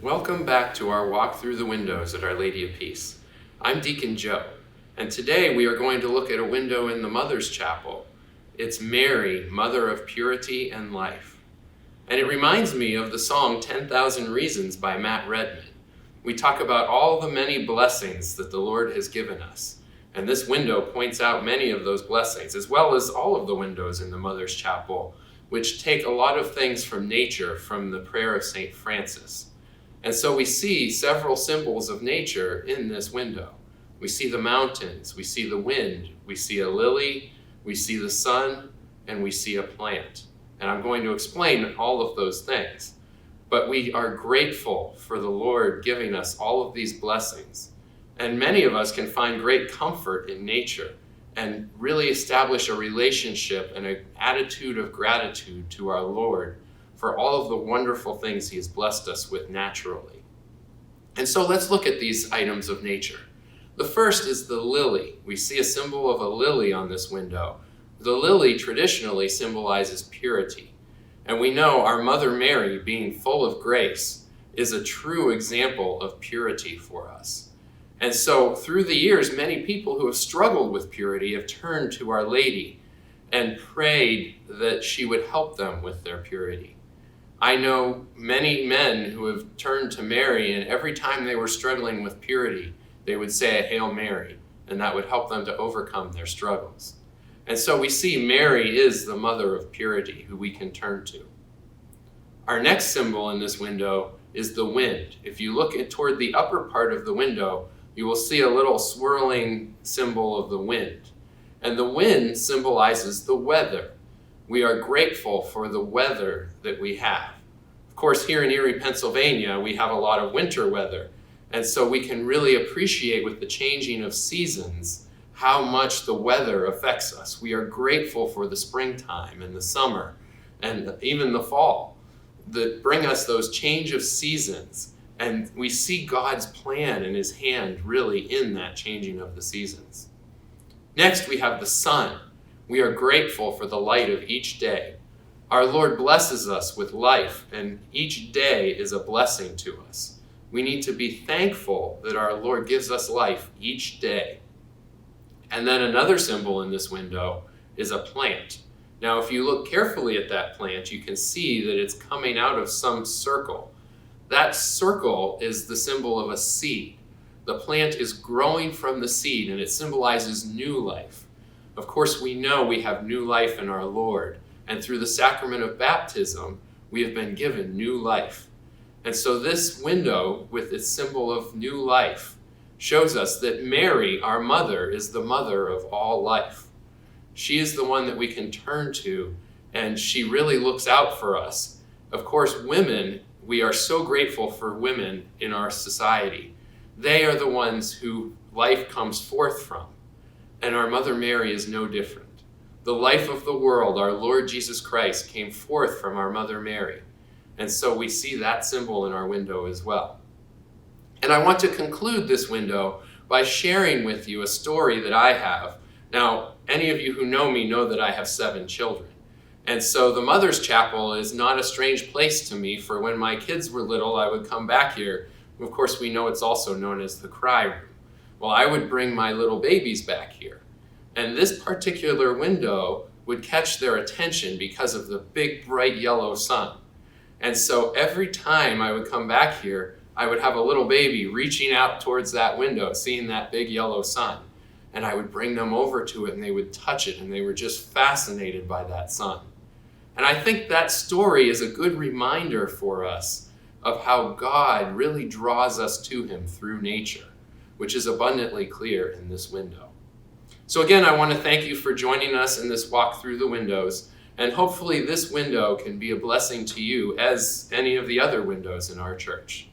Welcome back to our walk through the windows at Our Lady of Peace. I'm Deacon Joe, and today we are going to look at a window in the Mother's Chapel. It's Mary, Mother of Purity and Life. And it reminds me of the song 10,000 Reasons by Redman. We talk about all the many blessings that the Lord has given us. And this window points out many of those blessings, as well as all of the windows in the Mother's Chapel, which take a lot of things from nature, from the prayer of St. Francis. And so we see several symbols of nature in this window. We see the mountains, we see the wind, we see a lily, we see the sun, and we see a plant. And I'm going to explain all of those things. But we are grateful for the Lord giving us all of these blessings. And many of us can find great comfort in nature and really establish a relationship and an attitude of gratitude to our Lord for all of the wonderful things he has blessed us with naturally. And so let's look at these items of nature. The first is the lily. We see a symbol of a lily on this window. The lily traditionally symbolizes purity. And we know our Mother Mary, being full of grace, is a true example of purity for us. And so through the years, many people who have struggled with purity have turned to Our Lady and prayed that she would help them with their purity. I know many men who have turned to Mary, and every time they were struggling with purity, they would say a Hail Mary, and that would help them to overcome their struggles. And so we see Mary is the mother of purity who we can turn to. Our next symbol in this window is the wind. If you look toward the upper part of the window, you will see a little swirling symbol of the wind. And the wind symbolizes the weather. We are grateful for the weather that we have. Of course, here in Erie, Pennsylvania, we have a lot of winter weather. And so we can really appreciate with the changing of seasons how much the weather affects us. We are grateful for the springtime and the summer and even the fall that bring us those change of seasons. And we see God's plan and his hand really in that changing of the seasons. Next, we have the sun. We are grateful for the light of each day. Our Lord blesses us with life, and each day is a blessing to us. We need to be thankful that our Lord gives us life each day. And then another symbol in this window is a plant. Now, if you look carefully at that plant, you can see that it's coming out of some circle. That circle is the symbol of a seed. The plant is growing from the seed, and it symbolizes new life. Of course, we know we have new life in our Lord, and through the sacrament of baptism, we have been given new life. And so this window, with its symbol of new life, shows us that Mary, our mother, is the mother of all life. She is the one that we can turn to, and she really looks out for us. Of course, women, we are so grateful for women in our society. They are the ones who life comes forth from. And our Mother Mary is no different. The life of the world, our Lord Jesus Christ, came forth from our Mother Mary. And so we see that symbol in our window as well. And I want to conclude this window by sharing with you a story that I have. Now, any of you who know me know that I have 7 children. And so the Mother's Chapel is not a strange place to me, for when my kids were little, I would come back here. Of course, we know it's also known as the cry room. Well, I would bring my little babies back here. And this particular window would catch their attention because of the big, bright yellow sun. And so every time I would come back here, I would have a little baby reaching out towards that window, seeing that big yellow sun. And I would bring them over to it, and they would touch it, and they were just fascinated by that sun. And I think that story is a good reminder for us of how God really draws us to him through nature, which is abundantly clear in this window. So again, I want to thank you for joining us in this walk through the windows, and hopefully this window can be a blessing to you as any of the other windows in our church.